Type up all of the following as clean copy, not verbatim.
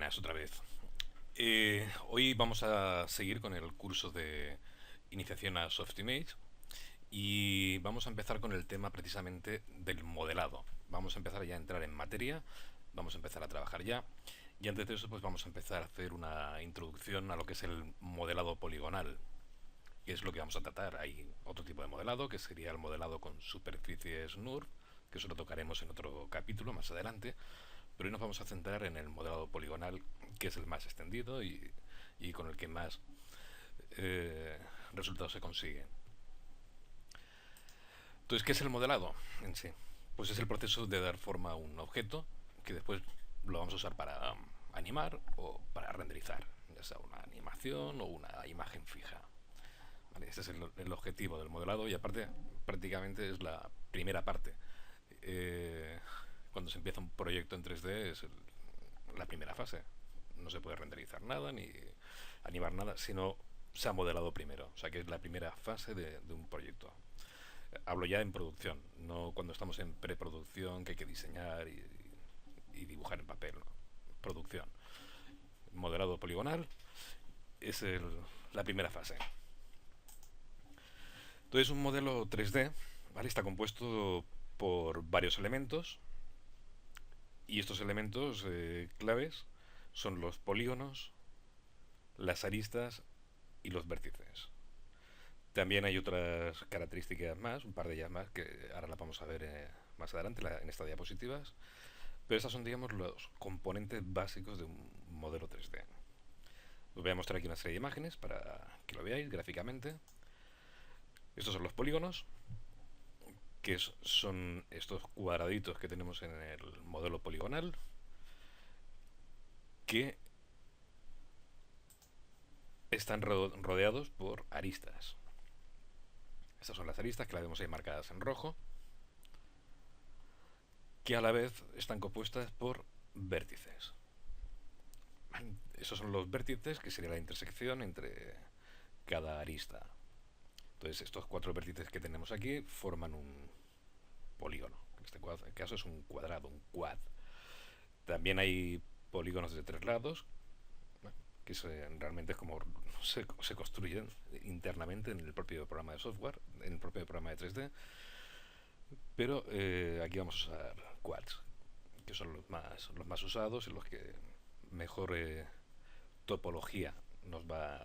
Buenas otra vez. Hoy vamos a seguir con el curso de iniciación a Softimage y vamos a empezar con el tema precisamente del modelado. Vamos a empezar ya a entrar en materia, vamos a empezar a trabajar ya y antes de eso pues vamos a empezar a hacer una introducción a lo que es el modelado poligonal, que es lo que vamos a tratar. Hay otro tipo de modelado que sería el modelado con superficies NURB, que eso lo tocaremos en otro capítulo más adelante, pero hoy nos vamos a centrar en el modelado poligonal, que es el más extendido y con el que más eh, resultados se consiguen. Entonces, ¿qué es el modelado en sí? Pues es el proceso de dar forma a un objeto que después lo vamos a usar para animar o para renderizar, ya sea una animación o una imagen fija. ¿Vale? Este es el objetivo del modelado y aparte prácticamente es la primera parte. Eh, Cuando se empieza un proyecto en 3D es la primera fase. No se puede renderizar nada ni animar nada si no se ha modelado primero. O sea que es la primera fase de un proyecto. Hablo ya en producción, no cuando estamos en preproducción que hay que diseñar y dibujar en papel. ¿No? Producción. Modelado poligonal es la primera fase. Entonces un modelo 3D, ¿vale? Está compuesto por varios elementos y estos elementos claves son los polígonos, las aristas y los vértices. También hay otras características más, un par de ellas más, que ahora las vamos a ver más adelante en estas diapositivas. Pero estas son, digamos, los componentes básicos de un modelo 3D. Os voy a mostrar aquí una serie de imágenes para que lo veáis gráficamente. Estos son los polígonos, que son estos cuadraditos que tenemos en el modelo poligonal, que están rodeados por aristas. Estas son las aristas que las vemos ahí marcadas en rojo, que a la vez están compuestas por vértices. Esos son los vértices, que sería la intersección entre cada arista. Entonces estos cuatro vértices que tenemos aquí forman un polígono. En este caso es un cuadrado, un quad. También hay polígonos de tres lados, que realmente es como se construyen internamente en el propio programa de software, en el propio programa de 3D. Pero aquí vamos a usar quads, que son los más usados y los que mejor topología nos va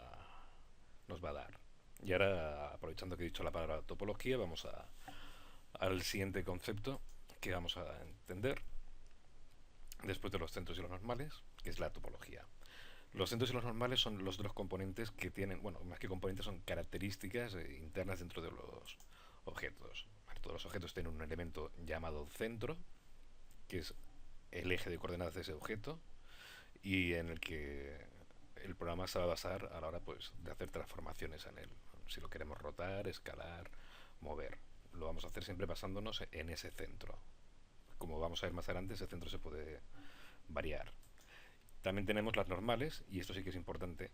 a dar. Y ahora, aprovechando que he dicho la palabra topología, vamos al siguiente concepto que vamos a entender después de los centros y los normales, que es la topología. Los centros y los normales son los dos componentes que tienen, bueno, más que componentes, son características internas dentro de los objetos. Todos los objetos tienen un elemento llamado centro, que es el eje de coordenadas de ese objeto, y en el que el programa se va a basar a la hora pues, de hacer transformaciones en él. Si lo queremos rotar, escalar, mover. Lo vamos a hacer siempre basándonos en ese centro. Como vamos a ver más adelante, ese centro se puede variar. También tenemos las normales, y esto sí que es importante,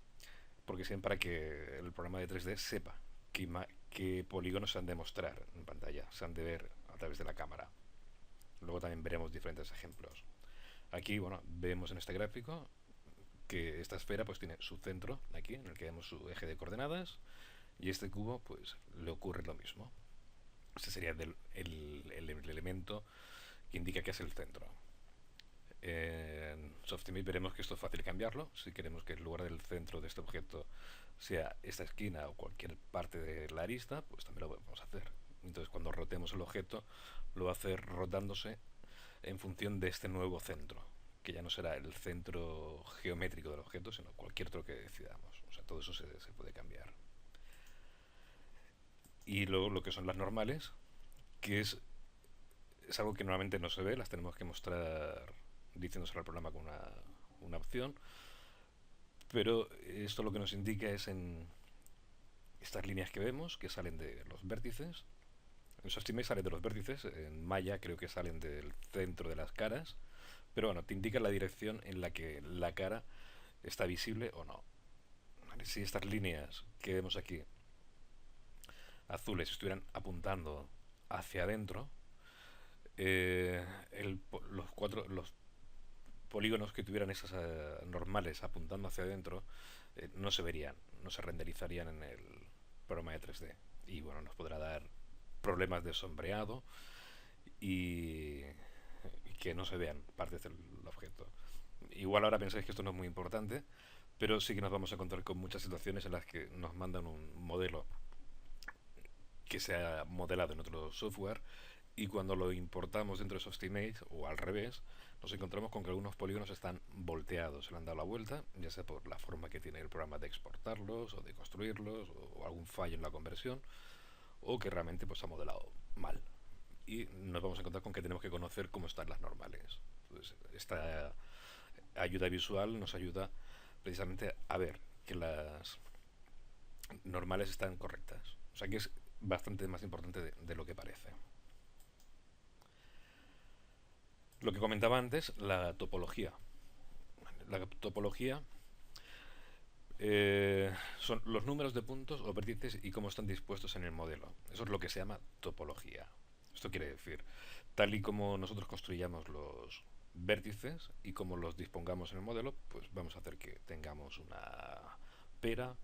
porque siempre para que el programa de 3D sepa qué polígonos se han de mostrar en pantalla, se han de ver a través de la cámara. Luego también veremos diferentes ejemplos. Aquí, bueno, vemos en este gráfico que esta esfera pues tiene su centro aquí, en el que vemos su eje de coordenadas, y este cubo pues le ocurre lo mismo. Este sería el elemento que indica que es el centro. En Softimage veremos que esto es fácil cambiarlo. Si queremos que el lugar del centro de este objeto sea esta esquina o cualquier parte de la arista, pues también lo podemos hacer. Entonces cuando rotemos el objeto, lo va a hacer rotándose en función de este nuevo centro, que ya no será el centro geométrico del objeto, sino cualquier otro que decidamos. O sea, todo eso se puede cambiar. Y luego lo que son las normales, que es algo que normalmente no se ve, las tenemos que mostrar diciéndoselo al programa con una opción, pero esto lo que nos indica es en estas líneas que vemos, que salen de los vértices. En Softimage salen de los vértices, en Maya creo que salen del centro de las caras, pero bueno, te indica la dirección en la que la cara está visible o no. ¿Vale? Si estas líneas que vemos aquí, azules, estuvieran apuntando hacia adentro, los polígonos que tuvieran esas normales apuntando hacia adentro no se verían, no se renderizarían en el programa de 3D. Y bueno, nos podrá dar problemas de sombreado y, y que no se vean partes del objeto. Igual ahora pensáis que esto no es muy importante, pero sí que nos vamos a encontrar con muchas situaciones en las que nos mandan un modelo que se ha modelado en otro software y cuando lo importamos dentro de Softimage o al revés, nos encontramos con que algunos polígonos están volteados, se le han dado la vuelta, ya sea por la forma que tiene el programa de exportarlos o de construirlos o algún fallo en la conversión o que realmente pues ha modelado mal. Y nos vamos a encontrar con que tenemos que conocer cómo están las normales. Entonces, esta ayuda visual nos ayuda precisamente a ver que las normales están correctas. O sea que es bastante más importante de lo que parece. Lo que comentaba antes, la topología. La topología son los números de puntos o vértices y cómo están dispuestos en el modelo. Eso es lo que se llama topología. Esto quiere decir, tal y como nosotros construyamos los vértices y como los dispongamos en el modelo, pues vamos a hacer que tengamos una pera,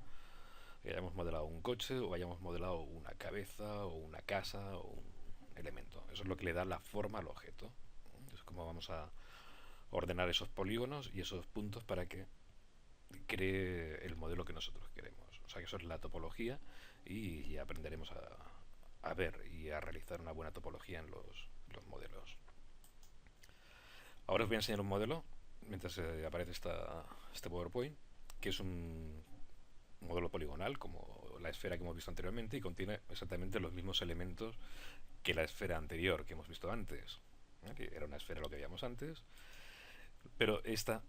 que hayamos modelado un coche o hayamos modelado una cabeza o una casa o un elemento. Eso es lo que le da la forma al objeto. Es como vamos a ordenar esos polígonos y esos puntos para que cree el modelo que nosotros queremos. O sea que eso es la topología y aprenderemos a ver y a realizar una buena topología en los modelos. Ahora os voy a enseñar un modelo mientras aparece este PowerPoint, que es un modelo poligonal como la esfera que hemos visto anteriormente y contiene exactamente los mismos elementos que la esfera anterior que hemos visto antes, que era una esfera lo que veíamos antes, pero este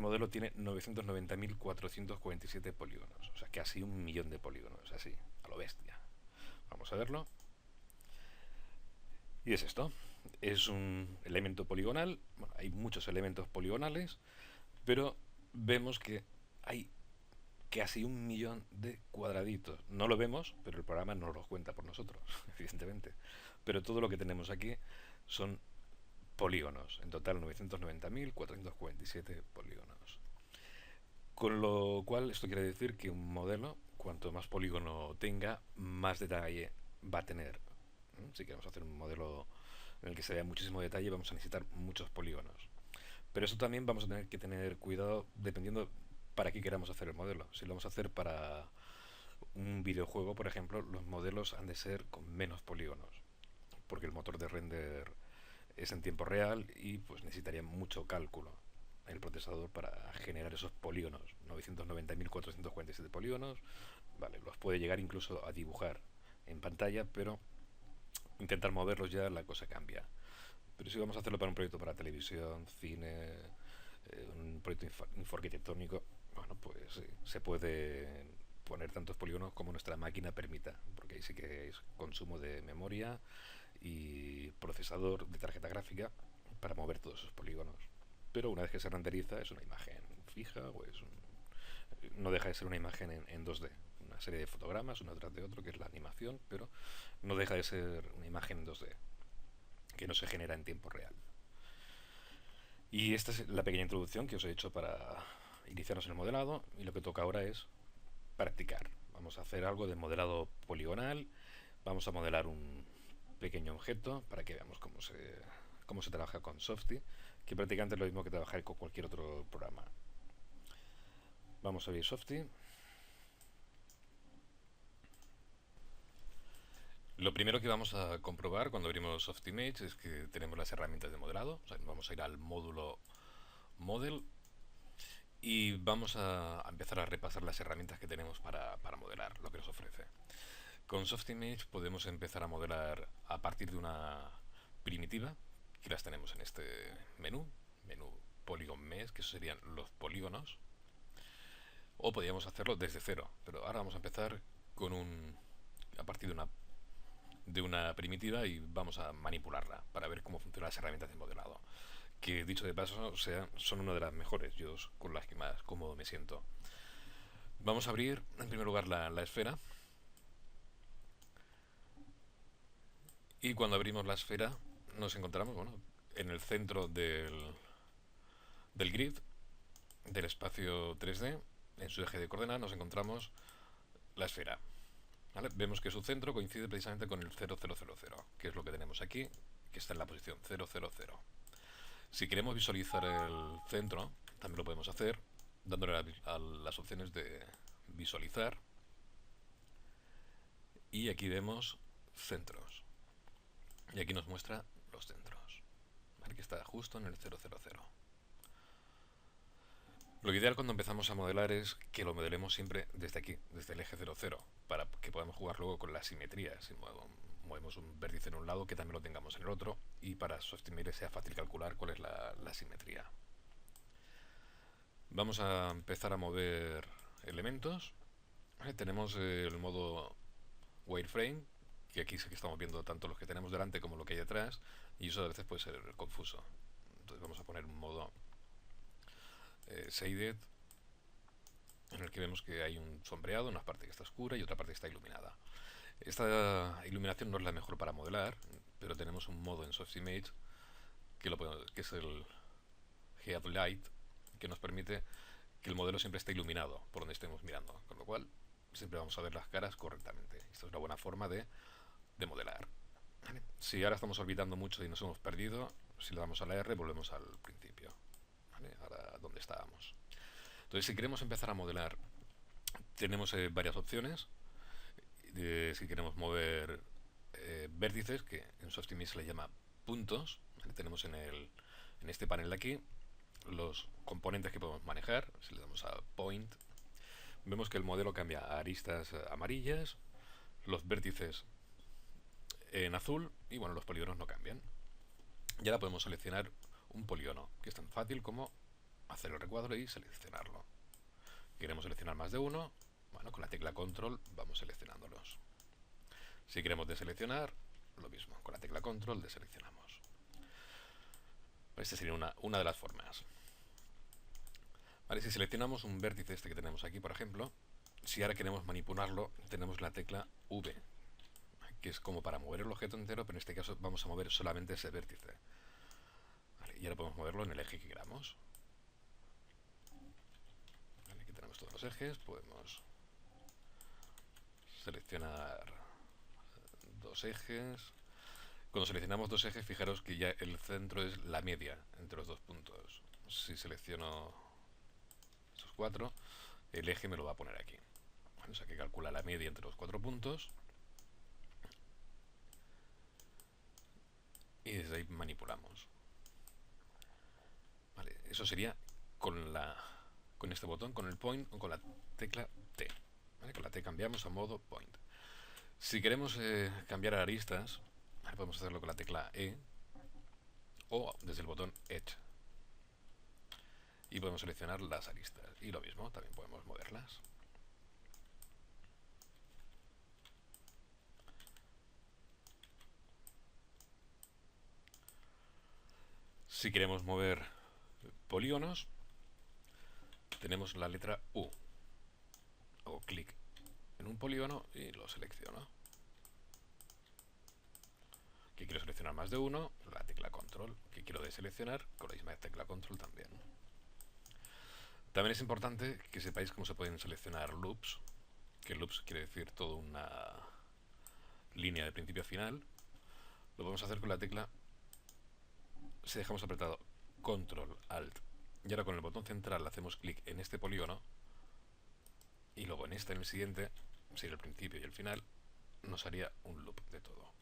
modelo tiene 990.447 polígonos, o sea, casi 1 millón de polígonos, así, a lo bestia. Vamos a verlo. Y es esto. Es un elemento poligonal. Bueno, hay muchos elementos poligonales, pero vemos que hay casi 1 millón de cuadraditos. No lo vemos, pero el programa nos lo cuenta por nosotros, evidentemente. Pero todo lo que tenemos aquí son polígonos. En total 990.447 polígonos. Con lo cual, esto quiere decir que un modelo, cuanto más polígono tenga, más detalle va a tener. Si queremos hacer un modelo en el que se vea muchísimo detalle, vamos a necesitar muchos polígonos. Pero eso también vamos a tener que tener cuidado dependiendo para qué queramos hacer el modelo. Si lo vamos a hacer para un videojuego, por ejemplo, los modelos han de ser con menos polígonos, porque el motor de render es en tiempo real y pues necesitaría mucho cálculo el procesador para generar esos polígonos, 990.447 polígonos, vale, los puede llegar incluso a dibujar en pantalla, pero intentar moverlos ya la cosa cambia. Pero si vamos a hacerlo para un proyecto para televisión, cine, un proyecto infoarquitectónico, bueno, pues sí, se puede poner tantos polígonos como nuestra máquina permita, porque ahí sí que es consumo de memoria y procesador de tarjeta gráfica para mover todos esos polígonos. Pero una vez que se renderiza es una imagen fija o no deja de ser una imagen en 2D, una serie de fotogramas uno tras de otro, que es la animación, pero no deja de ser una imagen en 2D que no se genera en tiempo real. Y esta es la pequeña introducción que os he hecho para iniciarnos en el modelado y lo que toca ahora es practicar. Vamos a hacer algo de modelado poligonal, vamos a modelar un pequeño objeto para que veamos cómo se trabaja con Softy, que prácticamente es lo mismo que trabajar con cualquier otro programa. Vamos a abrir Softy. Lo primero que vamos a comprobar cuando abrimos Softimage es que tenemos las herramientas de modelado. O sea, vamos a ir al módulo Model y vamos a empezar a repasar las herramientas que tenemos para modelar, lo que nos ofrece. Con Softimage podemos empezar a modelar a partir de una primitiva, que las tenemos en este menú Polygon Mesh, que serían los polígonos, o podríamos hacerlo desde cero, pero ahora vamos a empezar a partir de una primitiva y vamos a manipularla para ver cómo funcionan las herramientas de modelado, que dicho de paso son una de las mejores, yo con las que más cómodo me siento. Vamos a abrir en primer lugar la esfera, y cuando abrimos la esfera nos encontramos, bueno, en el centro del grid, del espacio 3D, en su eje de coordenadas nos encontramos la esfera. ¿Vale? Vemos que su centro coincide precisamente con el 0, 0, 0, 0, que es lo que tenemos aquí, que está en la posición 0, 0, 0. Si queremos visualizar el centro, también lo podemos hacer dándole a las opciones de visualizar, y aquí vemos centros, y aquí nos muestra los centros, ¿vale? Que está justo en el 0, 0, 0. Lo ideal cuando empezamos a modelar es que lo modelemos siempre desde aquí, desde el eje 0, 0, para que podamos jugar luego con la simetría. Si movemos un vértice en un lado, que también lo tengamos en el otro, y para Softimate sea fácil calcular cuál es la simetría. Vamos a empezar a mover elementos. ¿Vale? Tenemos el modo wireframe, que aquí sí que estamos viendo tanto los que tenemos delante como lo que hay detrás, y eso a veces puede ser confuso. Entonces vamos a poner un modo shaded, en el que vemos que hay un sombreado, una parte que está oscura y otra parte que está iluminada. Esta iluminación no es la mejor para modelar, pero tenemos un modo en Softimate que es el Head Light, que nos permite que el modelo siempre esté iluminado por donde estemos mirando, con lo cual siempre vamos a ver las caras correctamente. Esto es una buena forma de modelar. ¿Vale? Si ahora estamos orbitando mucho y nos hemos perdido, si le damos a la R volvemos al principio, ¿vale? Ahora donde estábamos. Entonces, si queremos empezar a modelar, tenemos varias opciones. Si queremos mover vértices, que en Softimate se le llama puntos, ¿vale? Tenemos en este panel de aquí los componentes que podemos manejar. Si le damos a Point, vemos que el modelo cambia a aristas amarillas, los vértices en azul, y bueno, los polígonos no cambian. Y ahora podemos seleccionar un polígono, que es tan fácil como hacer el recuadro y seleccionarlo. Queremos seleccionar más de uno, bueno, con la tecla Control vamos seleccionándolos. Si queremos deseleccionar, lo mismo, con la tecla Control deseleccionamos. Esta sería una de las formas. Vale, si seleccionamos un vértice este que tenemos aquí, por ejemplo, si ahora queremos manipularlo, tenemos la tecla V, que es como para mover el objeto entero, pero en este caso vamos a mover solamente ese vértice. Vale, y ahora podemos moverlo en el eje que queramos. Vale, aquí tenemos todos los ejes, podemos seleccionar dos ejes. Cuando seleccionamos dos ejes, fijaros que ya el centro es la media entre los dos puntos. Si selecciono esos cuatro, el eje me lo va a poner aquí. Bueno, o sea que calcula la media entre los 4 puntos y desde ahí manipulamos. Vale, eso sería con este botón, con el point o con la tecla T. ¿Vale? Con la T cambiamos a modo point. Si queremos cambiar aristas, podemos hacerlo con la tecla E o desde el botón Edge. Y podemos seleccionar las aristas. Y lo mismo, también podemos moverlas. Si queremos mover polígonos, tenemos la letra U. Hago clic en un polígono y lo selecciono. Que quiero seleccionar más de uno, la tecla Control. Que quiero deseleccionar, con la misma tecla Control también. También es importante que sepáis cómo se pueden seleccionar loops, que loops quiere decir toda una línea de principio a final. Lo podemos hacer con la tecla, si dejamos apretado Control Alt, y ahora con el botón central hacemos clic en este polígono, y luego en el siguiente, si el principio y el final, nos haría un loop de todo.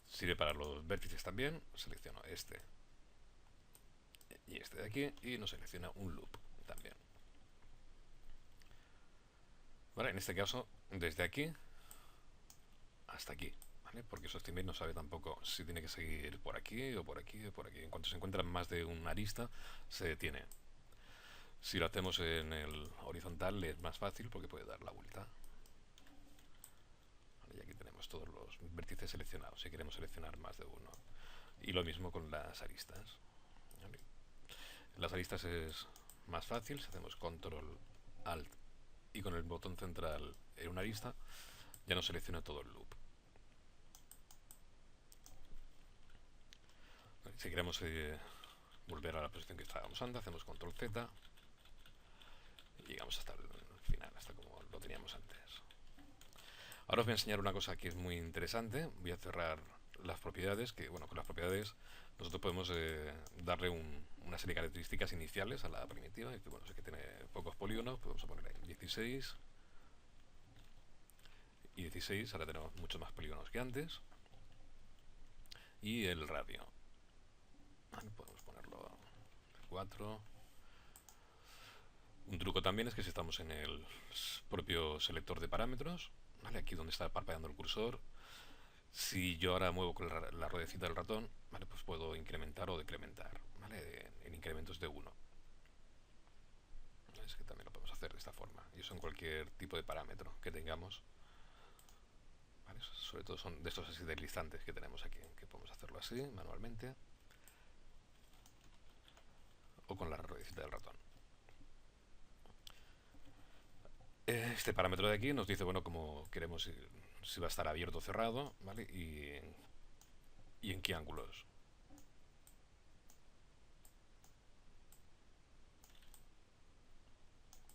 Sirve para los vértices también. Selecciono este y este de aquí y nos selecciona un loop también. Vale, en este caso desde aquí hasta aquí, ¿vale? Porque Softimate no sabe tampoco si tiene que seguir por aquí o por aquí o por aquí. En cuanto se encuentran más de una arista, se detiene. Si lo hacemos en el horizontal es más fácil porque puede dar la vuelta. Vale, y aquí tenemos todos los vértices seleccionados, si queremos seleccionar más de uno. Y lo mismo con las aristas. ¿Vale? Las aristas es más fácil, si hacemos Control Alt y con el botón central en una arista, ya nos selecciona todo el loop. Si queremos volver a la posición que estábamos antes, hacemos control Z y llegamos hasta el final, hasta como lo teníamos antes. Ahora os voy a enseñar una cosa que es muy interesante. Voy a cerrar las propiedades, que bueno, con las propiedades nosotros podemos darle una serie de características iniciales a la primitiva. Y que bueno, sé que tiene pocos polígonos, pues vamos a poner ahí 16 y 16. Ahora tenemos muchos más polígonos que antes. Y el radio, vale, podemos ponerlo 4. Un truco también es que si estamos en el propio selector de parámetros, ¿vale? Aquí donde está parpadeando el cursor, si yo ahora muevo con la ruedecita del ratón, ¿vale? Pues puedo incrementar o decrementar, ¿vale? En incrementos de 1. Es que también lo podemos hacer de esta forma. Y eso en cualquier tipo de parámetro que tengamos, ¿vale? Sobre todo son de estos así deslizantes que tenemos aquí, que podemos hacerlo así, manualmente, o con la ruedecita del ratón. Este parámetro de aquí nos dice, bueno, cómo queremos, si va a estar abierto o cerrado, ¿vale? Y en qué ángulos.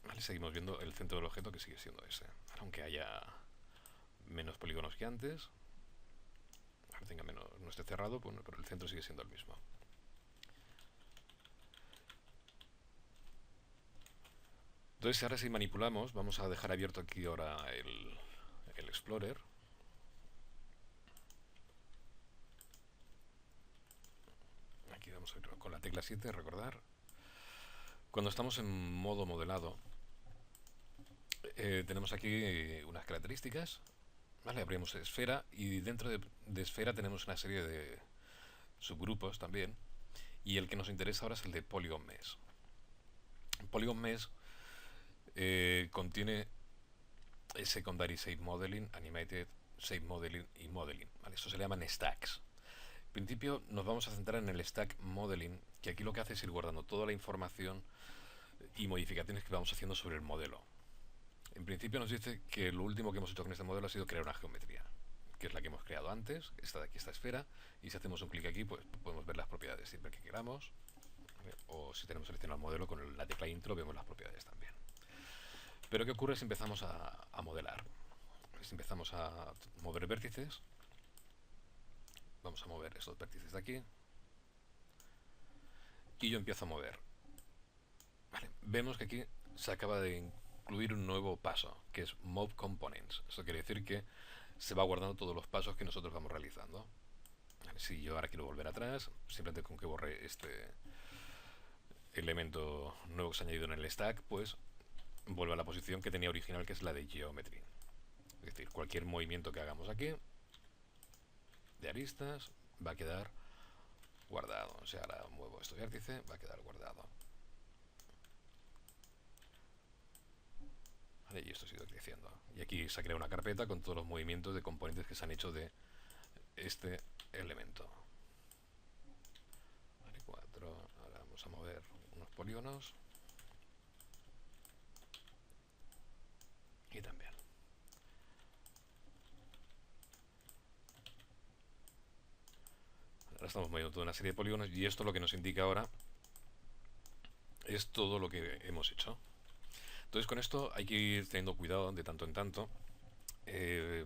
Vale, seguimos viendo el centro del objeto, que sigue siendo ese. Aunque haya menos polígonos que antes, ahora tenga menos, no esté cerrado, pues, pero el centro sigue siendo el mismo. Entonces, ahora si manipulamos, vamos a dejar abierto aquí ahora el Explorer. Aquí vamos a ir con la tecla 7, recordar. Cuando estamos en modo modelado, tenemos aquí unas características. Vale, abrimos esfera y dentro de esfera tenemos una serie de subgrupos también. Y el que nos interesa ahora es el de Polygon Mesh. Polygon Mesh contiene Secondary Shape Modeling, Animated Shape Modeling y Modeling. ¿Vale? Eso se le llaman stacks. En principio nos vamos a centrar en el stack Modeling, que aquí lo que hace es ir guardando toda la información y modificaciones que vamos haciendo sobre el modelo. En principio nos dice que lo último que hemos hecho con este modelo ha sido crear una geometría, que es la que hemos creado antes, esta de aquí, esta esfera, y si hacemos un clic aquí, pues podemos ver las propiedades siempre que queramos, ¿vale? O si tenemos seleccionado el modelo, con la tecla intro vemos las propiedades también. Pero ¿qué ocurre si empezamos a modelar? Si empezamos a mover vértices, vamos a mover estos vértices de aquí, y yo empiezo a mover. Vale, vemos que aquí se acaba de incluir un nuevo paso, que es Move Components. Eso quiere decir que se va guardando todos los pasos que nosotros vamos realizando. Vale, si yo ahora quiero volver atrás, simplemente con que borre este elemento nuevo que se ha añadido en el stack, pues vuelve a la posición que tenía original, que es la de Geometry. Es decir, cualquier movimiento que hagamos aquí de aristas va a quedar guardado. O sea, ahora muevo este vértice, va a quedar guardado. Vale, y esto sigue creciendo. Y aquí se crea una carpeta con todos los movimientos de componentes que se han hecho de este elemento. Vale, 4. Ahora vamos a mover unos polígonos. Y también. Ahora estamos moviendo toda una serie de polígonos y esto lo que nos indica ahora es todo lo que hemos hecho. Entonces con esto hay que ir teniendo cuidado de tanto en tanto,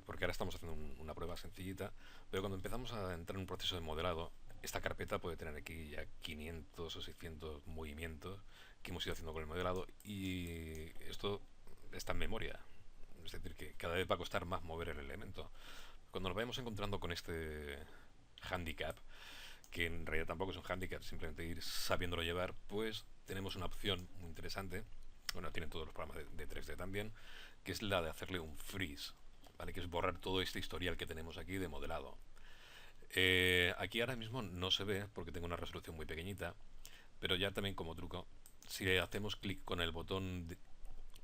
porque ahora estamos haciendo una prueba sencillita, pero cuando empezamos a entrar en un proceso de modelado, esta carpeta puede tener aquí ya 500 o 600 movimientos que hemos ido haciendo con el modelado, y esto está en memoria. Es decir, que cada vez va a costar más mover el elemento. Cuando nos vayamos encontrando con este handicap, que en realidad tampoco es un handicap, simplemente ir sabiéndolo llevar, pues tenemos una opción muy interesante. Bueno, tienen todos los programas de 3D también, que es la de hacerle un freeze, ¿vale? Que es borrar todo este historial que tenemos aquí de modelado. Aquí ahora mismo no se ve porque tengo una resolución muy pequeñita, pero ya también como truco, si hacemos clic con el botón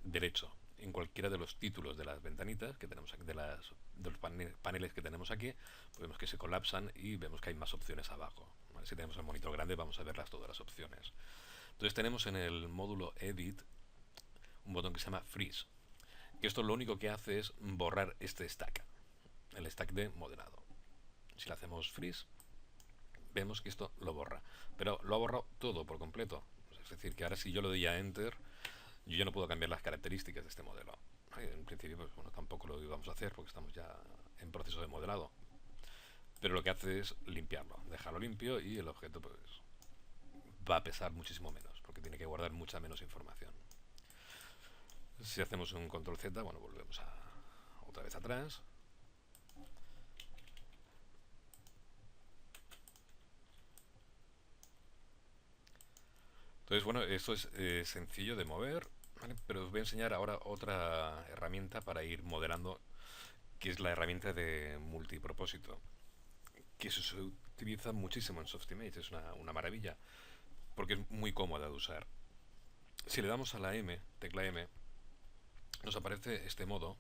derecho en cualquiera de los títulos de las ventanitas que tenemos aquí, de los paneles que tenemos aquí, pues vemos que se colapsan y vemos que hay más opciones abajo, ¿vale? Si tenemos el monitor grande vamos a verlas todas las opciones. Entonces tenemos en el módulo Edit un botón que se llama Freeze, que esto lo único que hace es borrar este stack, el stack de modelado. Si le hacemos Freeze, vemos que esto lo borra. Pero lo ha borrado todo por completo. Es decir, que ahora si yo le doy a Enter, yo ya no puedo cambiar las características de este modelo. En principio, pues bueno, tampoco lo íbamos a hacer porque estamos ya en proceso de modelado. Pero lo que hace es limpiarlo, dejarlo limpio y el objeto pues va a pesar muchísimo menos porque tiene que guardar mucha menos información. Si hacemos un control Z, bueno, volvemos otra vez atrás. Entonces, bueno, esto es sencillo de mover, ¿vale? Pero os voy a enseñar ahora otra herramienta para ir modelando, que es la herramienta de multipropósito, que se utiliza muchísimo en Softimage, es una maravilla, porque es muy cómoda de usar. Si le damos a la M, tecla M, nos aparece este modo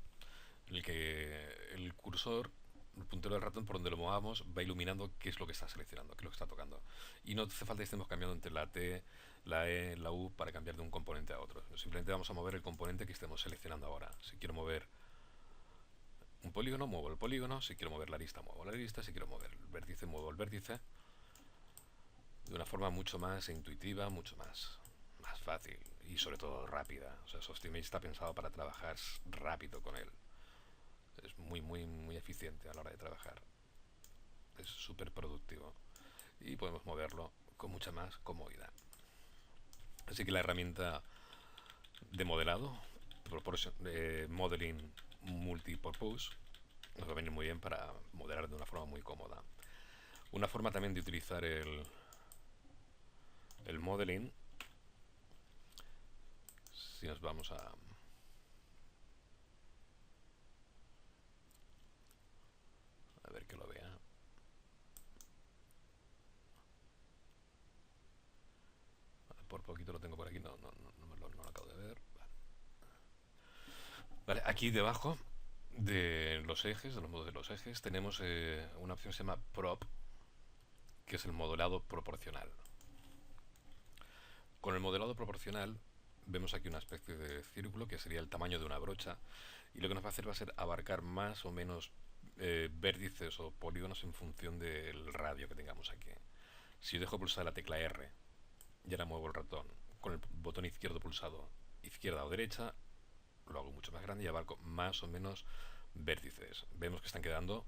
en el que el cursor, el puntero del ratón, por donde lo movamos, va iluminando qué es lo que está seleccionando, qué es lo que está tocando. Y no hace falta que estemos cambiando entre la T, la E, la U para cambiar de un componente a otro. Simplemente vamos a mover el componente que estemos seleccionando ahora. Si quiero mover un polígono, muevo el polígono. Si quiero mover la arista, muevo la arista. Si quiero mover el vértice, muevo el vértice. De una forma mucho más intuitiva, mucho más fácil y sobre todo rápida. O sea, Softimage está pensado para trabajar rápido con él. Es muy eficiente a la hora de trabajar. Es súper productivo y podemos moverlo con mucha más comodidad. Así que la herramienta de modelado, Modeling Multipurpose, nos va a venir muy bien para modelar de una forma muy cómoda. Una forma también de utilizar el modeling, si nos vamos a ver que lo vea. Por poquito lo tengo por aquí, no lo acabo de ver. Vale, aquí debajo de los ejes, de los modos de los ejes, tenemos una opción que se llama Prop, que es el modelado proporcional. Con el modelado proporcional vemos aquí una especie de círculo que sería el tamaño de una brocha, y lo que nos va a hacer va a ser abarcar más o menos vértices o polígonos en función del radio que tengamos aquí. Si yo dejo pulsar la tecla R y ahora muevo el ratón con el botón izquierdo pulsado, izquierda o derecha, lo hago mucho más grande y abarco más o menos vértices. Vemos que están quedando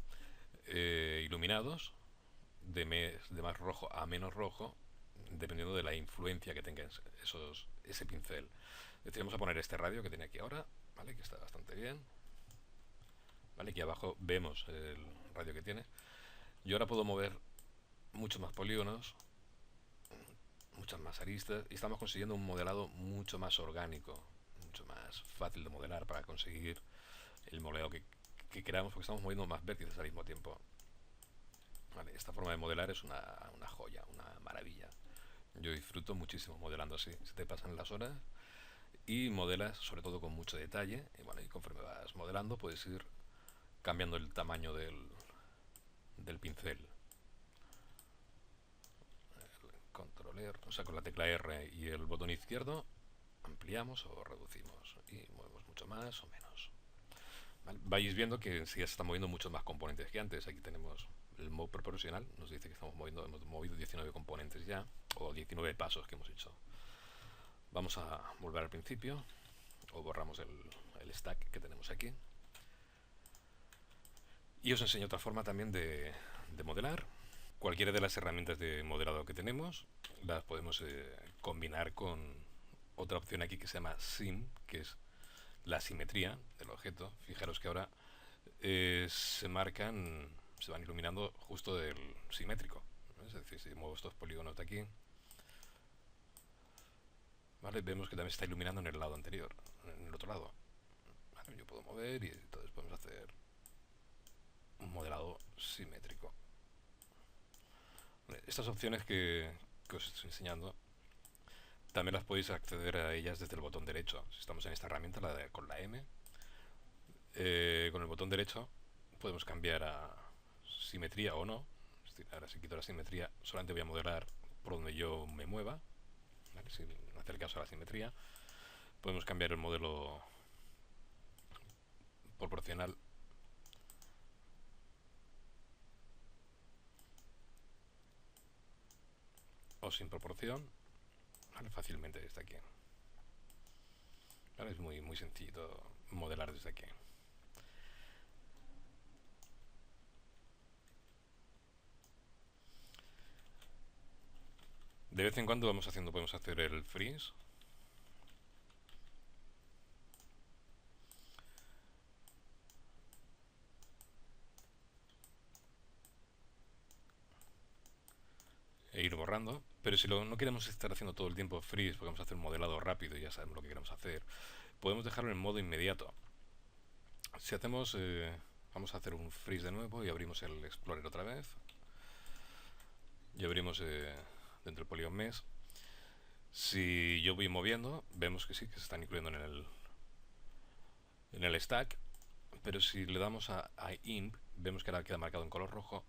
iluminados de más rojo a menos rojo, dependiendo de la influencia que tenga ese pincel. Vamos a poner este radio que tiene aquí ahora, ¿vale? Que está bastante bien. ¿Vale? Aquí abajo vemos el radio que tiene. Yo ahora puedo mover muchos más polígonos, muchas más aristas, y estamos consiguiendo un modelado mucho más orgánico, mucho más fácil de modelar para conseguir el modelado que queramos, porque estamos moviendo más vértices al mismo tiempo. Vale, esta forma de modelar es una joya, una maravilla. Yo disfruto muchísimo modelando así. Se te pasan las horas y modelas sobre todo con mucho detalle. Y bueno, y conforme vas modelando puedes ir cambiando el tamaño del pincel. El control R, o sea, con la tecla R y el botón izquierdo ampliamos o reducimos y movemos mucho más o menos. ¿Vale? Vais viendo que sí, ya se están moviendo muchos más componentes que antes. Aquí tenemos el mode proporcional, nos dice que hemos movido 19 componentes ya, o 19 pasos que hemos hecho. Vamos a volver al principio, o borramos el stack que tenemos aquí. Y os enseño otra forma también de modelar. Cualquiera de las herramientas de modelado que tenemos las podemos combinar con otra opción aquí que se llama Sim, que es la simetría del objeto. Fijaros que ahora se van iluminando justo del simétrico. Es decir, si muevo estos polígonos de aquí, ¿vale? Vemos que también se está iluminando en el lado anterior, en el otro lado. ¿Vale? Yo puedo mover y entonces podemos hacer un modelado simétrico. ¿Vale? Estas opciones que os estoy enseñando también las podéis acceder a ellas desde el botón derecho. Si estamos en esta herramienta, con la M, con el botón derecho podemos cambiar a simetría o no. Ahora si quito la simetría solamente voy a modelar por donde yo me mueva, ¿vale? Sin hacer caso a la simetría. Podemos cambiar el modelo proporcional o sin proporción, ¿vale? Fácilmente desde aquí. ¿Vale? Es muy, muy sencillo modelar desde aquí. De vez en cuando podemos hacer el freeze. E ir borrando. Pero si no queremos estar haciendo todo el tiempo freeze, porque vamos a hacer un modelado rápido y ya sabemos lo que queremos hacer, podemos dejarlo en modo inmediato. Si hacemos, vamos a hacer un freeze de nuevo y abrimos el Explorer otra vez. Y abrimos dentro del Polygon Mesh. Si yo voy moviendo, vemos que sí, que se están incluyendo en el stack. Pero si le damos a INP, vemos que ahora queda marcado en color rojo.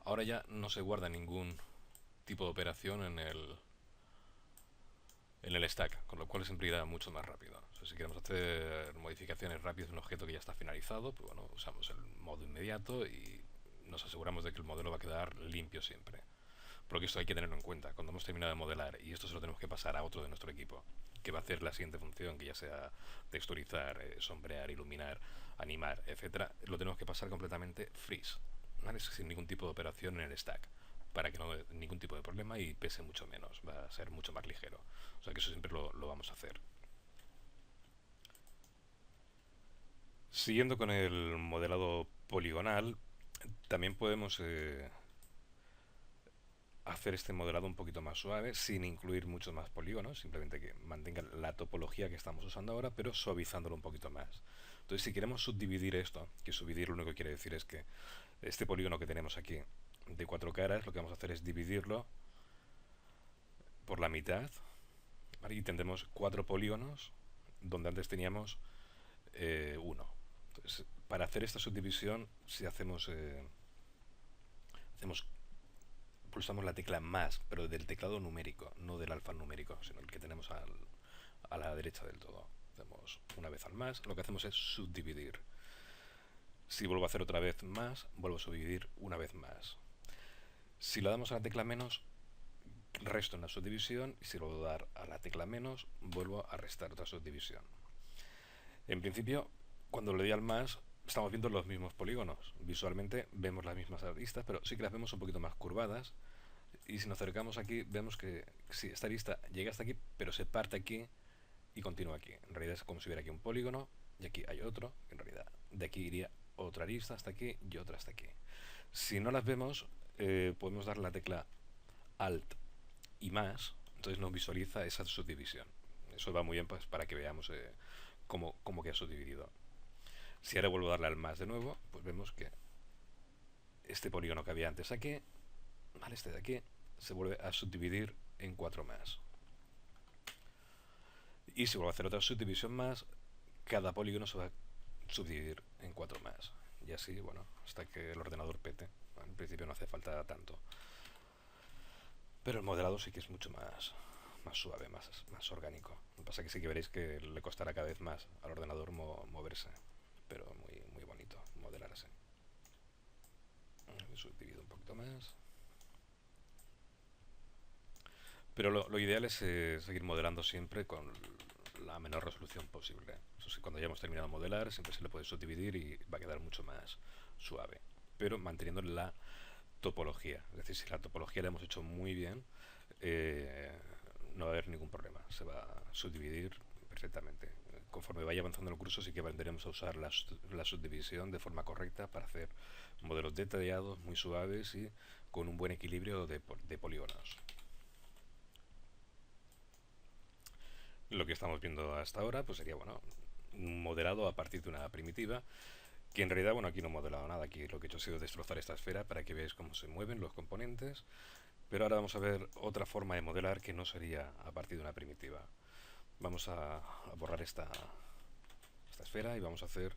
Ahora ya no se guarda ningún tipo de operación en el stack, con lo cual siempre irá mucho más rápido. O sea, si queremos hacer modificaciones rápidas de un objeto que ya está finalizado, pues bueno, usamos el modo inmediato y nos aseguramos de que el modelo va a quedar limpio siempre. Porque esto hay que tenerlo en cuenta. Cuando hemos terminado de modelar y esto se lo tenemos que pasar a otro de nuestro equipo, que va a hacer la siguiente función, que ya sea texturizar, sombrear, iluminar, animar, etcétera, lo tenemos que pasar completamente freeze, ¿vale? Sin ningún tipo de operación en el stack, para que no haya ningún tipo de problema y pese mucho menos, va a ser mucho más ligero. O sea que eso siempre lo vamos a hacer. Siguiendo con el modelado poligonal, también podemos hacer este modelado un poquito más suave, sin incluir muchos más polígonos, simplemente que mantenga la topología que estamos usando ahora, pero suavizándolo un poquito más. Entonces, si queremos subdividir esto, que subdividir lo único que quiere decir es que este polígono que tenemos aquí de 4 caras, lo que vamos a hacer es dividirlo por la mitad, ¿vale? Y tendremos 4 polígonos donde antes teníamos uno. Entonces, para hacer esta subdivisión, si hacemos pulsamos la tecla más, pero del teclado numérico, no del alfanumérico, sino el que tenemos a la derecha del todo. Hacemos una vez al más, lo que hacemos es subdividir. Si vuelvo a hacer otra vez más, vuelvo a subdividir una vez más. Si le damos a la tecla menos, resto en la subdivisión, y si lo vuelvo a dar a la tecla menos, vuelvo a restar otra subdivisión. En principio, cuando le doy al más, estamos viendo los mismos polígonos. Visualmente vemos las mismas aristas, pero sí que las vemos un poquito más curvadas. Y si nos acercamos aquí, vemos que sí, esta arista llega hasta aquí, pero se parte aquí y continúa aquí. En realidad es como si hubiera aquí un polígono y aquí hay otro. En realidad de aquí iría otra arista hasta aquí y otra hasta aquí. Si no las vemos, podemos dar la tecla Alt y más, entonces nos visualiza esa subdivisión. Eso va muy bien pues, para que veamos cómo queda subdividido. Si ahora vuelvo a darle al más de nuevo, pues vemos que este polígono que había antes aquí, ¿vale? Este de aquí, se vuelve a subdividir en 4 más. Y si vuelvo a hacer otra subdivisión más, cada polígono se va a subdividir en 4 más. Y así, bueno, hasta que el ordenador pete. Bueno, en principio no hace falta tanto. Pero el modelado sí que es mucho más suave, más orgánico. Lo que pasa es que sí que veréis que le costará cada vez más al ordenador moverse. Pero muy, muy bonito modelar así. Subdivido un poquito más. Pero lo ideal es seguir modelando siempre con la menor resolución posible. Eso sí, cuando hayamos terminado de modelar, siempre se le puede subdividir y va a quedar mucho más suave. Pero manteniendo la topología. Es decir, si la topología la hemos hecho muy bien, no va a haber ningún problema. Se va a subdividir perfectamente. Conforme vaya avanzando el curso, sí que aprenderemos a usar la subdivisión de forma correcta para hacer modelos detallados, muy suaves y con un buen equilibrio de polígonos. Lo que estamos viendo hasta ahora pues sería bueno, un modelado a partir de una primitiva, que en realidad, bueno, aquí no he modelado nada, aquí lo que he hecho ha sido destrozar esta esfera para que veáis cómo se mueven los componentes, pero ahora vamos a ver otra forma de modelar que no sería a partir de una primitiva. Vamos a borrar esta esfera y vamos a hacer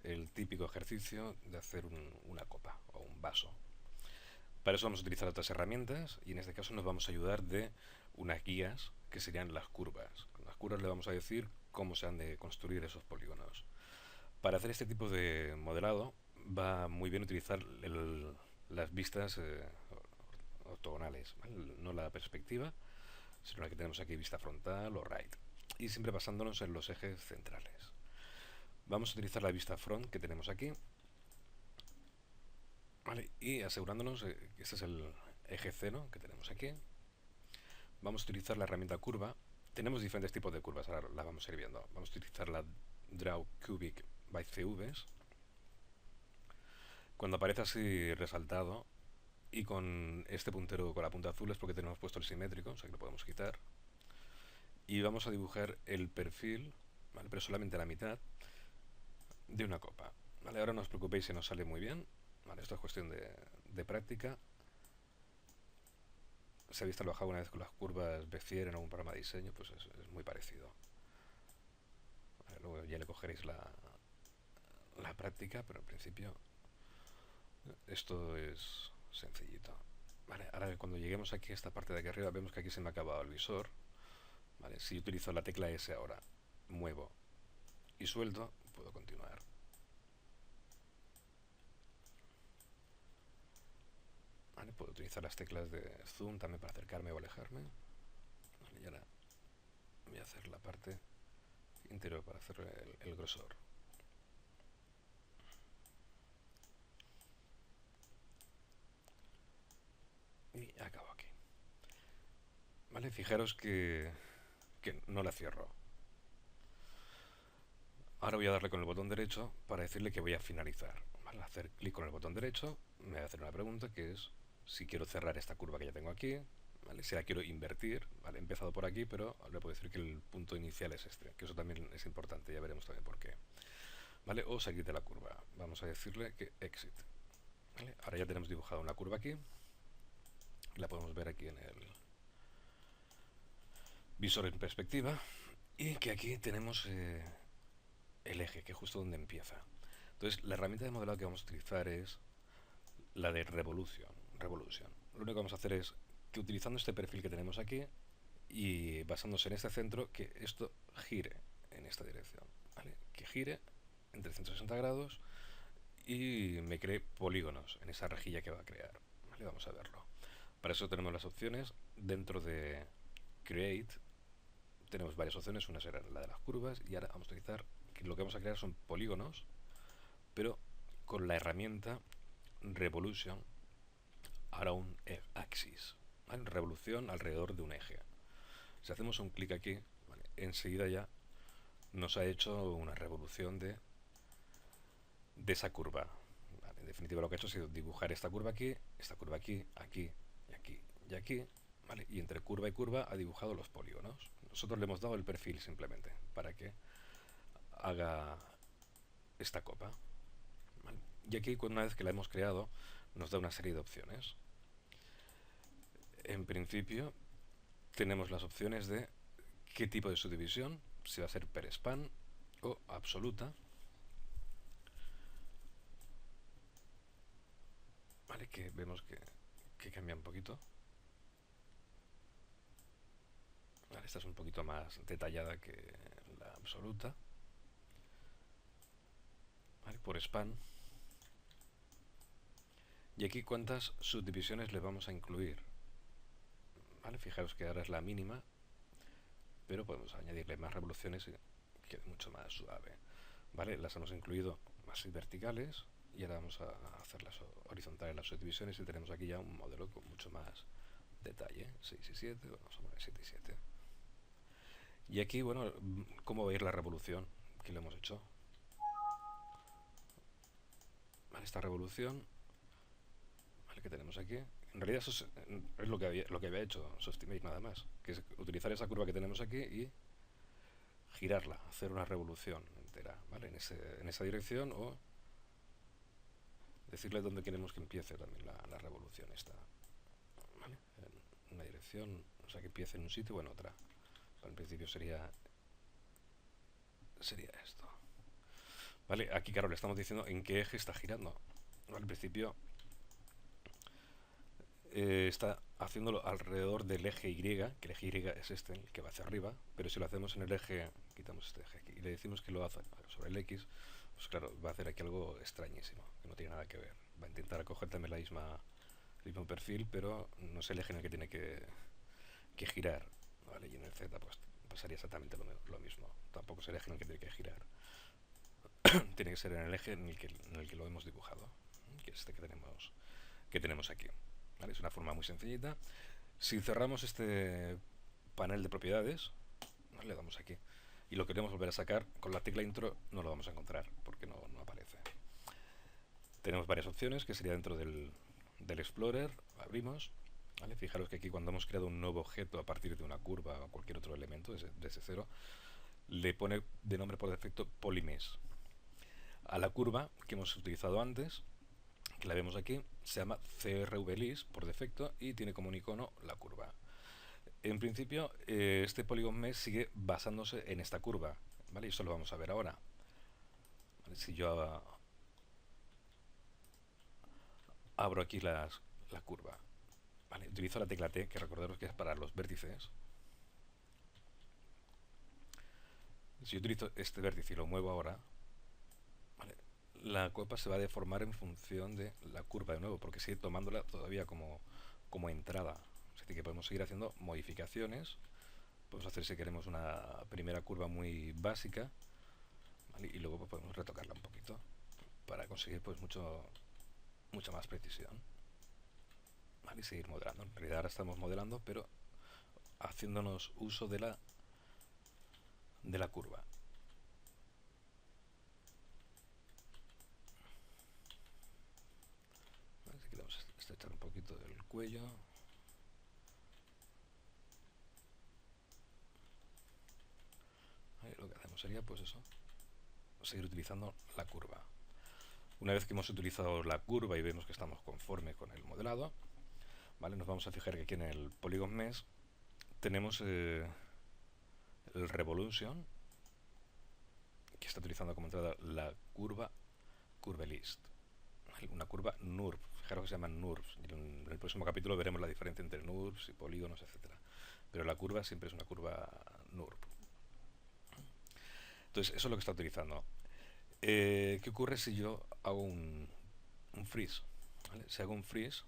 el típico ejercicio de hacer una copa o un vaso. Para eso vamos a utilizar otras herramientas y en este caso nos vamos a ayudar de unas guías que serían las curvas. Con las curvas le vamos a decir cómo se han de construir esos polígonos. Para hacer este tipo de modelado va muy bien utilizar las vistas ortogonales, ¿vale? No la perspectiva, sino la que tenemos aquí, vista frontal o right. Y siempre basándonos en los ejes centrales. Vamos a utilizar la vista front que tenemos aquí, ¿vale? Y asegurándonos que este es el eje seno que tenemos aquí. Vamos a utilizar la herramienta curva. Tenemos diferentes tipos de curvas, ahora la vamos a ir viendo. Vamos a utilizar la Draw Cubic by CVs. Cuando aparece así resaltado y con este puntero con la punta azul es porque tenemos puesto el simétrico, o sea que lo podemos quitar. Y vamos a dibujar el perfil, ¿vale? Pero solamente la mitad de una copa. ¿Vale? Ahora no os preocupéis si no sale muy bien. ¿Vale? Esto es cuestión de práctica. Si habéis trabajado una vez con las curvas Bezier en algún programa de diseño, pues es muy parecido. ¿Vale? Luego ya le cogeréis la práctica, pero en principio esto es sencillito. Vale, ahora cuando lleguemos aquí a esta parte de aquí arriba, vemos que aquí se me ha acabado el visor. Vale, si utilizo la tecla S ahora, muevo y suelto, puedo continuar. Vale, puedo utilizar las teclas de zoom también para acercarme o alejarme. Vale, y ahora voy a hacer la parte interior para hacer el grosor. Y acabo aquí. Vale, fijaros que no la cierro. Ahora voy a darle con el botón derecho para decirle que voy a finalizar. Al hacer clic con el botón derecho me va a hacer una pregunta que es si quiero cerrar esta curva que ya tengo aquí, ¿vale? Si la quiero invertir, ¿vale? He empezado por aquí, pero le puedo decir que el punto inicial es este, que eso también es importante, ya veremos también por qué. ¿Vale? O salir de la curva. Vamos a decirle que exit. ¿Vale? Ahora ya tenemos dibujado una curva aquí. La podemos ver aquí en el visor en perspectiva. Y que aquí tenemos el eje, que es justo donde empieza. Entonces, la herramienta de modelado que vamos a utilizar es la de Revolution. Lo único que vamos a hacer es que utilizando este perfil que tenemos aquí y basándose en este centro, que esto gire en esta dirección, ¿vale? Que gire en 360 grados y me cree polígonos en esa rejilla que va a crear, ¿vale? Vamos a verlo. Para eso tenemos las opciones. Dentro de Create tenemos varias opciones, una será la de las curvas y ahora vamos a utilizar, que lo que vamos a crear son polígonos, pero con la herramienta Revolution Around Axis, ¿vale? Revolución alrededor de un eje. Si hacemos un clic aquí, ¿vale? Enseguida ya nos ha hecho una revolución de esa curva, ¿vale? En definitiva lo que ha hecho ha sido dibujar esta curva aquí, aquí y aquí y aquí, ¿vale? Y entre curva y curva ha dibujado los polígonos. Nosotros le hemos dado el perfil simplemente para que haga esta copa, ¿vale? Y aquí una vez que la hemos creado nos da una serie de opciones. En principio tenemos las opciones de qué tipo de subdivisión, si va a ser per span o absoluta, ¿vale? Que vemos que cambia un poquito. Vale, esta es un poquito más detallada que la absoluta, ¿vale? Por span. Y aquí cuántas subdivisiones le vamos a incluir, ¿vale? Fijaros que ahora es la mínima, pero podemos añadirle más revoluciones y quede mucho más suave, ¿vale? Las hemos incluido así verticales y ahora vamos a hacerlas horizontales las subdivisiones y tenemos aquí ya un modelo con mucho más detalle. 6 y 7, vamos a poner 7 y 7. Y aquí, bueno, ¿cómo va a ir la revolución que le hemos hecho? Vale, esta revolución, ¿vale? Que tenemos aquí. En realidad eso es lo que había hecho Softimate nada más, que es utilizar esa curva que tenemos aquí y girarla, hacer una revolución entera, ¿vale? En esa dirección o decirle dónde queremos que empiece también la revolución esta, ¿vale? En una dirección, o sea, que empiece en un sitio o en otra. Pero en principio sería esto, ¿vale? Aquí, claro, le estamos diciendo en qué eje está girando. Al principio está haciéndolo alrededor del eje Y, que el eje Y es este, el que va hacia arriba, pero si lo hacemos en el eje, quitamos este eje aquí, y le decimos que lo hace sobre el X, pues claro, va a hacer aquí algo extrañísimo, que no tiene nada que ver. Va a intentar coger también la misma mismo perfil, pero no es el eje en el que tiene que girar, ¿vale? Y en el Z pues pasaría exactamente lo mismo. Tampoco es el eje en el que tiene que girar. Tiene que ser en el eje en el que lo hemos dibujado, que es este que tenemos aquí. ¿Vale? Es una forma muy sencillita. Si cerramos este panel de propiedades, ¿no? Le damos aquí y lo queremos volver a sacar, con la tecla intro no lo vamos a encontrar porque no aparece. Tenemos varias opciones, que sería dentro del Explorer. Abrimos, ¿vale? Fijaros que aquí, cuando hemos creado un nuevo objeto a partir de una curva o cualquier otro elemento desde cero, le pone de nombre por defecto Polymesh. A la curva que hemos utilizado antes, que la vemos aquí, se llama CRV-List por defecto y tiene como un icono la curva. En principio, este Polygon Mesh sigue basándose en esta curva, ¿vale? Y eso lo vamos a ver ahora. ¿Vale? Si yo abro aquí la curva, ¿vale? Utilizo la tecla T, que recordaros que es para los vértices. Si yo utilizo este vértice y lo muevo ahora, ¿vale? La copa se va a deformar en función de la curva de nuevo, porque sigue tomándola todavía como entrada. Es decir, que podemos seguir haciendo modificaciones. Podemos hacer, si queremos, una primera curva muy básica, ¿vale? Y luego pues, podemos retocarla un poquito para conseguir pues mucha más precisión, ¿vale? Y seguir modelando. En realidad ahora estamos modelando, pero haciéndonos uso de la curva. ¿Vale? Si queremos estrechar un poquito el cuello, ¿vale? Lo que hacemos sería pues eso, seguir utilizando la curva. Una vez que hemos utilizado la curva y vemos que estamos conforme con el modelado, ¿vale? Nos vamos a fijar que aquí en el Polygon Mesh tenemos el Revolution, que está utilizando como entrada la curva Curvelist, ¿vale? Una curva NURB. Fijaros que se llaman NURBs. Y en el próximo capítulo veremos la diferencia entre NURBs y polígonos, etcétera. Pero la curva siempre es una curva NURB. Entonces, eso es lo que está utilizando. ¿Qué ocurre si yo hago un freeze? ¿Vale? Si hago un freeze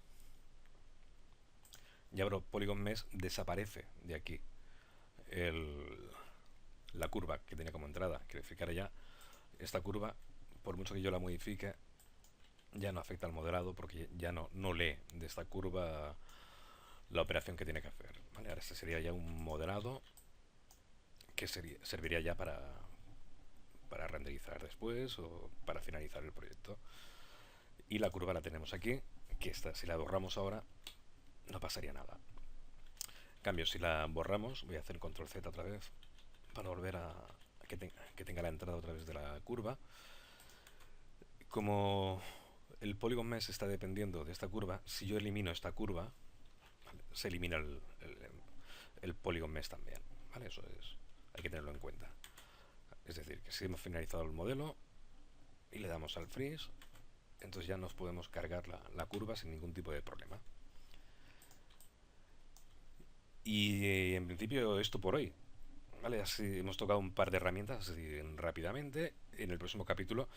y abro Polygon Mesh, desaparece de aquí la curva que tenía como entrada. Quiero decir que ahora ya esta curva, por mucho que yo la modifique, ya no afecta al modelado, porque ya no lee de esta curva la operación que tiene que hacer, ¿vale? Ahora este sería ya un modelado que serviría ya para renderizar después o para finalizar el proyecto. Y la curva la tenemos aquí, que esta, si la borramos ahora, no pasaría nada. En cambio, si la borramos, voy a hacer control Z otra vez para volver a que tenga la entrada otra vez de la curva. Como el Polygon Mesh está dependiendo de esta curva, si yo elimino esta curva, ¿vale? Se elimina el Polygon Mesh también, ¿vale? Eso hay que tenerlo en cuenta. Es decir, que si hemos finalizado el modelo y le damos al freeze, entonces ya nos podemos cargar la curva sin ningún tipo de problema. Y en principio esto por hoy, ¿vale? Así hemos tocado un par de herramientas así rápidamente. En el próximo capítulo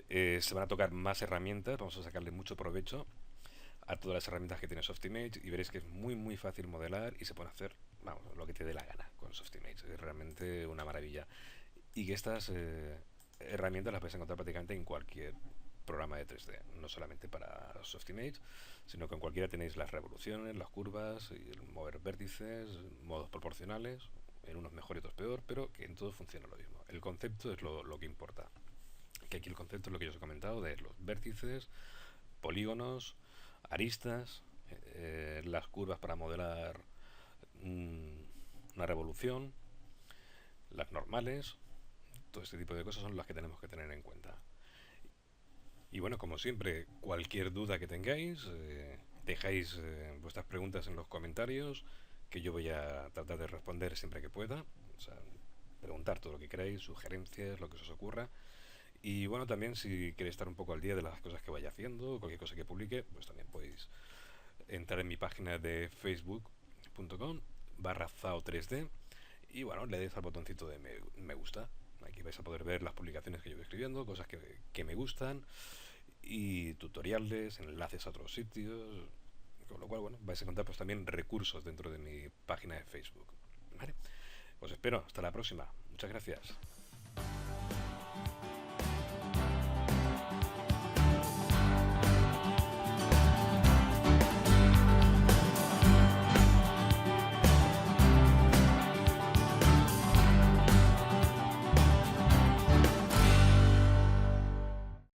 se van a tocar más herramientas, vamos a sacarle mucho provecho a todas las herramientas que tiene Softimage y veréis que es muy fácil modelar y se puede hacer, vamos, lo que te dé la gana con Softimage. Es realmente una maravilla. Y que estas herramientas las vais a encontrar prácticamente en cualquier programa de 3D, no solamente para Softimage, sino que en cualquiera tenéis las revoluciones, las curvas, y el mover vértices, modos proporcionales, en unos mejor y otros peor, pero que en todo funciona lo mismo. El concepto es lo que importa. Que aquí el concepto es lo que yo os he comentado, de los vértices, polígonos, aristas, las curvas para modelar una revolución, las normales, todo este tipo de cosas son las que tenemos que tener en cuenta. Y bueno, como siempre, cualquier duda que tengáis, dejáis vuestras preguntas en los comentarios, que yo voy a tratar de responder siempre que pueda. O sea, preguntar todo lo que queráis, sugerencias, lo que os ocurra. Y bueno, también si queréis estar un poco al día de las cosas que vaya haciendo, cualquier cosa que publique, pues también podéis entrar en mi página de facebook.com/zao3d y bueno, le deis al botoncito de me gusta. Aquí vais a poder ver las publicaciones que yo voy escribiendo, cosas que me gustan, y tutoriales, enlaces a otros sitios, Con lo cual, bueno, vais a encontrar pues también recursos dentro de mi página de Facebook. ¿Vale? Os espero, hasta la próxima. Muchas gracias.